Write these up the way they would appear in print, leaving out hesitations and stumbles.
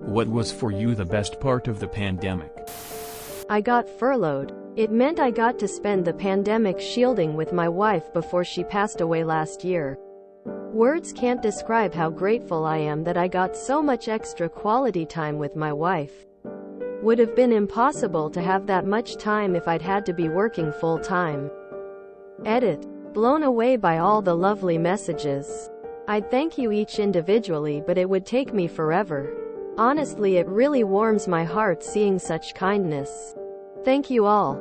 What was for you the best part of the pandemic? I got furloughed. It meant I got to spend the pandemic shielding with my wife before she passed away last year. Words can't describe how grateful I am that I got so much extra quality time with my wife. Would have been impossible to have that much time if I'd had to be working full-time. Edit. Blown away by all the lovely messages. I'd thank you each individually, but it would take me forever. Honestly, it really warms my heart seeing such kindness. Thank you all.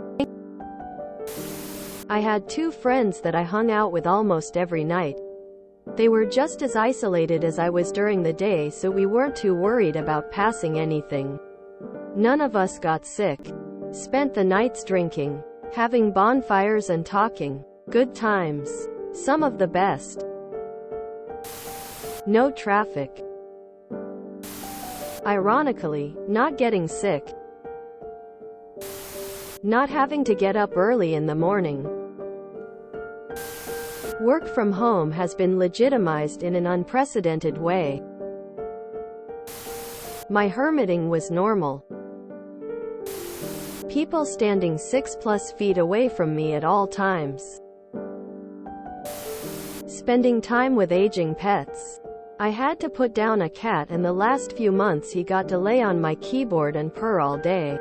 I had 2 friends that I hung out with almost every night. They were just as isolated as I was during the day, so we weren't too worried about passing anything. None of us got sick. Spent the nights drinking, having bonfires and talking. Good times. Some of the best. No traffic. Ironically, not getting sick. Not having to get up early in the morning. Work from home has been legitimized in an unprecedented way. My hermiting was normal. People standing 6+ feet away from me at all times. Spending time with aging pets. I had to put down a cat, and the last few months he got to lay on my keyboard and purr all day.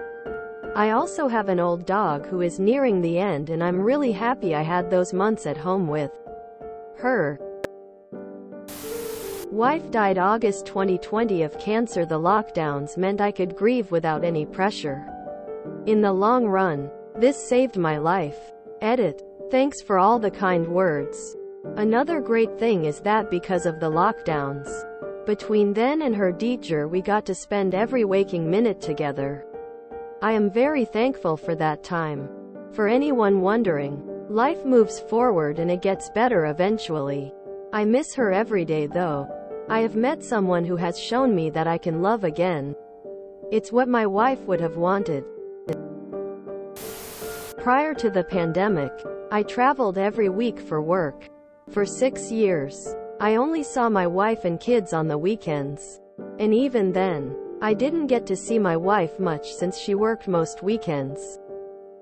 I also have an old dog who is nearing the end, and I'm really happy I had those months at home with her. Wife died August 2020 of cancer. The lockdowns meant I could grieve without any pressure. In the long run, this saved my life. Edit. Thanks for all the kind words. Another great thing is that because of the lockdowns, between then and her deature, we got to spend every waking minute together. I am very thankful for that time. For anyone wondering, life moves forward and it gets better eventually. I miss her every day though. I have met someone who has shown me that I can love again. It's what my wife would have wanted. Prior to the pandemic, I traveled every week for work. For 6 years, I only saw my wife and kids on the weekends. And even then, I didn't get to see my wife much since she worked most weekends.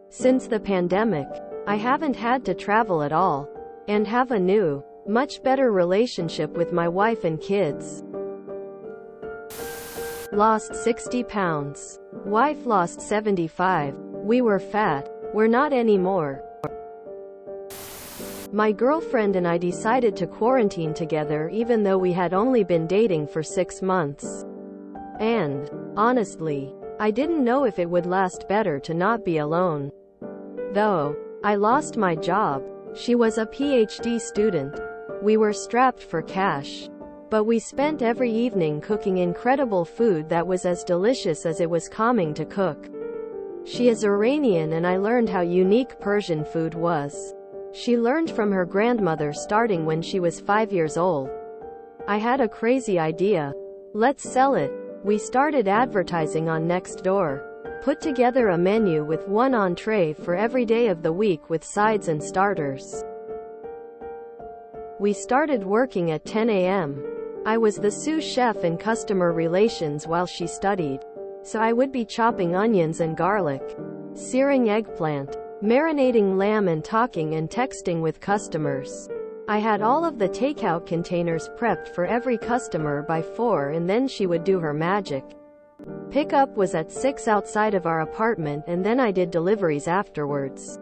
Since the pandemic, I haven't had to travel at all, and have a new, much better relationship with my wife and kids. Lost 60 pounds. Wife lost 75. We were fat. We're not anymore. My girlfriend and I decided to quarantine together even though we had only been dating for 6 months. And, honestly, I didn't know if it would last better to not be alone. Though, I lost my job. She was a PhD student. We were strapped for cash. But we spent every evening cooking incredible food that was as delicious as it was calming to cook. She is Iranian and I learned how unique Persian food was. She learned from her grandmother starting when she was 5 years old. I had a crazy idea. Let's sell it. We started advertising on Nextdoor. Put together a menu with 1 entree for every day of the week with sides and starters. We started working at 10 a.m. I was the sous chef in customer relations while she studied. So I would be chopping onions and garlic, searing eggplant, marinating lamb, and talking and texting with customers. I had all of the takeout containers prepped for every customer by 4, and then she would do her magic. Pickup was at 6 outside of our apartment, and then I did deliveries afterwards.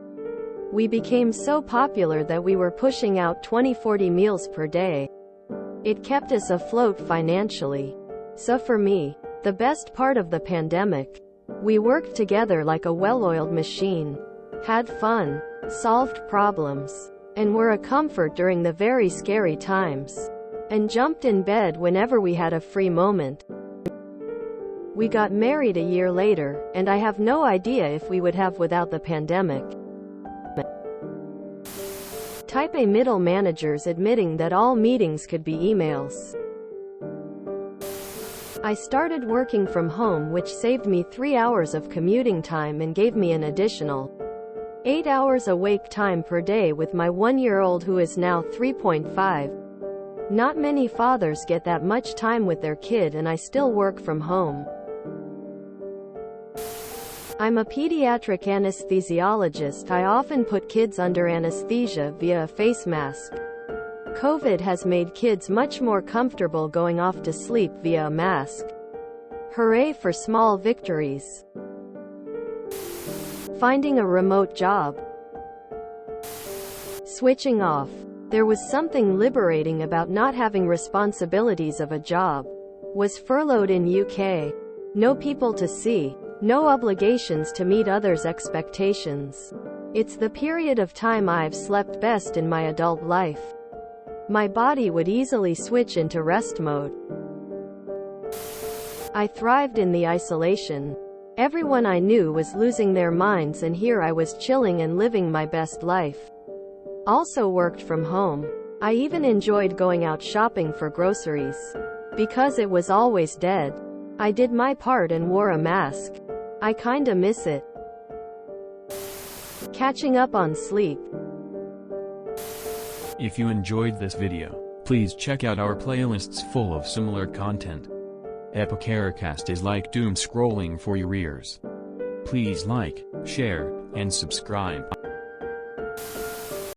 We became so popular that we were pushing out 20-40 meals per day. It kept us afloat financially. So for me, the best part of the pandemic, we worked together like a well-oiled machine. Had fun, solved problems, and were a comfort during the very scary times, and jumped in bed whenever we had a free moment. We got married a year later, and I have no idea if we would have without the pandemic. Type A middle managers admitting that all meetings could be emails. I started working from home, which saved me 3 hours of commuting time and gave me an additional 8 hours awake time per day with my 1-year-old who is now 3.5. Not many fathers get that much time with their kid, and I still work from home. I'm a pediatric anesthesiologist. I often put kids under anesthesia via a face mask. COVID has made kids much more comfortable going off to sleep via a mask. Hooray for small victories. Finding a remote job. Switching off. There was something liberating about not having responsibilities of a job. Was furloughed in UK. No people to see. No obligations to meet others' expectations. It's the period of time I've slept best in my adult life. My body would easily switch into rest mode. I thrived in the isolation. Everyone I knew was losing their minds, and here I was chilling and living my best life. Also worked from home. I even enjoyed going out shopping for groceries. Because it was always dead. I did my part and wore a mask. I kinda miss it. Catching up on sleep. If you enjoyed this video, please check out our playlists full of similar content. Epicaricast is like doom scrolling for your ears. Please like, share, and subscribe.